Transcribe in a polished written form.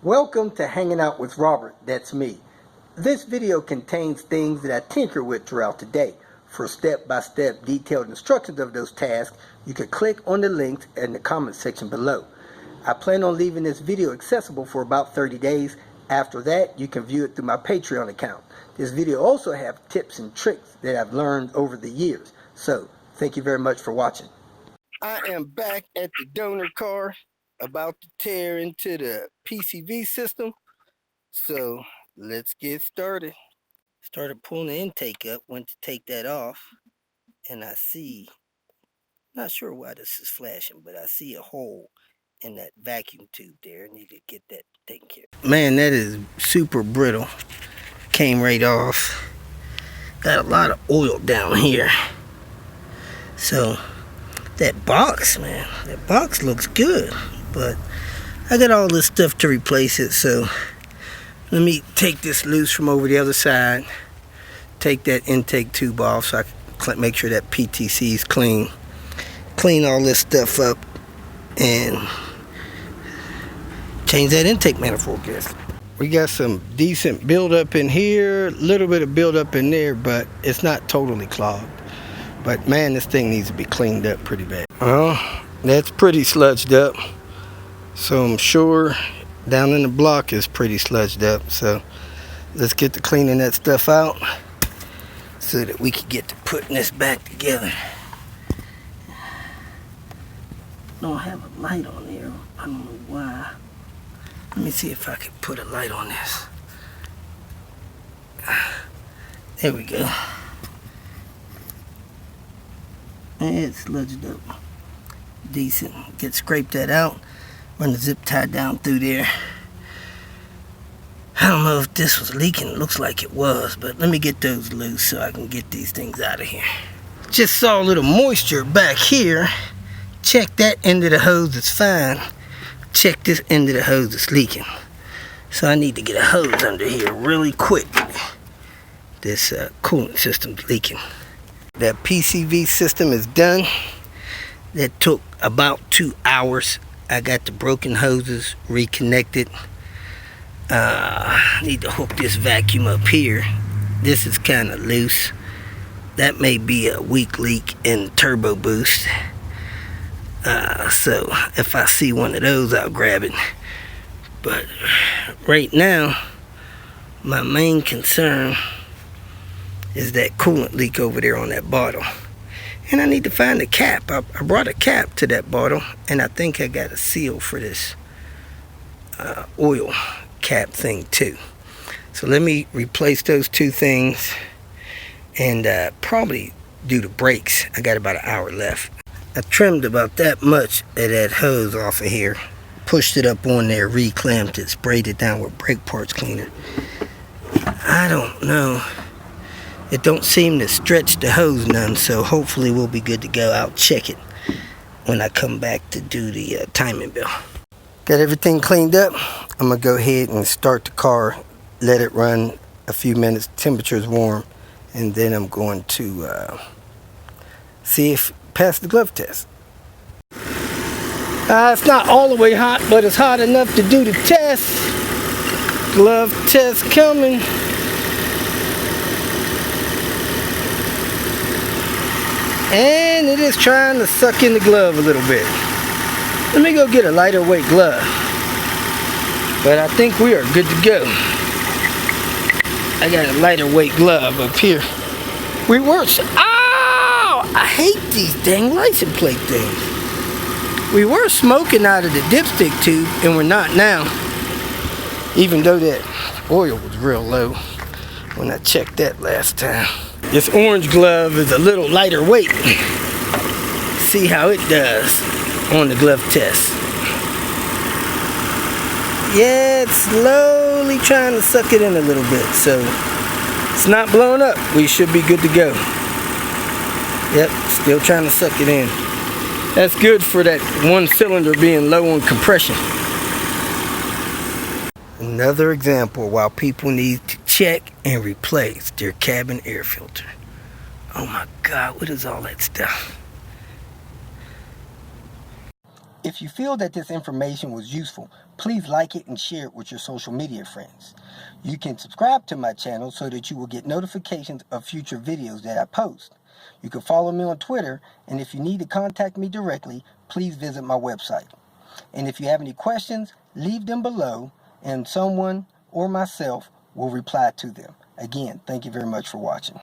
Welcome to Hanging Out with Robert, that's me. This video contains things that I tinker with throughout the day. For step-by-step detailed instructions of those tasks, you can click on the links in the comment section below. I plan on leaving this video accessible for about 30 days. After that, you can view it through my Patreon account. This video also has tips and tricks that I've learned over the years. So, thank you very much for watching. I am back at the donor car, about to tear into the PCV system. So let's get started. Started pulling the intake up, went to take that off, and I see, not sure why this is flashing, but I see a hole in that vacuum tube there. I need to get that taken care of. Man, that is super brittle. Came right off. Got a lot of oil down here. So that box, man, that box looks good, but I got all this stuff to replace it, so let me take this loose from over the other side, take that intake tube off so I can make sure that PTC is clean, clean all this stuff up, and change that intake manifold gasket. We got some decent buildup in here, a little bit of buildup in there, but it's not totally clogged. But man, this thing needs to be cleaned up pretty bad. Well, that's pretty sludged up. So I'm sure down in the block is pretty sludged up. So let's get to cleaning that stuff out so that we can get to putting this back together. Don't have a light on there. I don't know why. Let me see if I can put a light on this. There we go. It's sludged up decent. Get scrape that out, run the zip tie down through there. I don't know if this was leaking. It looks like it was, but let me get those loose so I can get these things out of here. Just saw a little moisture back here. Check that end of the hose, it's fine. Check this end of the hose, it's leaking. So I need to get a hose under here really quick. This coolant system's leaking. That PCV system is done. That took about 2 hours. I got the broken hoses reconnected. Need to hook this vacuum up here. This is kind of loose. That may be a weak leak in turbo boost. So if I see one of those, I'll grab it. But right now, my main concern is that coolant leak over there on that bottle. And I need to find a cap. I brought a cap to that bottle, and I think I got a seal for this oil cap thing too. So let me replace those two things and probably do the brakes. I got about an hour left. I trimmed about that much of that hose off of here, pushed it up on there, reclamped it, sprayed it down with brake parts cleaner. I don't know. It don't seem to stretch the hose none, so hopefully we'll be good to go. I'll check it when I come back to do the timing bell. Got everything cleaned up. I'm going to go ahead and start the car, let it run a few minutes, temperature's warm, and then I'm going to see if it passed the glove test. It's not all the way hot, but it's hot enough to do the test. Glove test coming. And it is trying to suck in the glove a little bit. Let me go get a lighter weight glove. But I think we are good to go. I got a lighter weight glove up here. Ow! I hate these dang license plate things. We were smoking out of the dipstick tube, and we're not now. Even though that oil was real low when I checked that last time. This orange glove is a little lighter weight. See how it does on the glove test. Yeah, it's slowly trying to suck it in a little bit, so it's not blowing up. We should be good to go. Yep, still trying to suck it in. That's good for that one cylinder being low on compression. Another example while people need to check and replace their cabin air filter. Oh my God, what is all that stuff? If you feel that this information was useful, Please like it and share it with your social media friends. You can subscribe to my channel so that you will get notifications of future videos that I post. You can follow me on Twitter, and if you need to contact me directly, please visit my website. And if you have any questions, leave them below, and someone or myself will reply to them. Again, thank you very much for watching.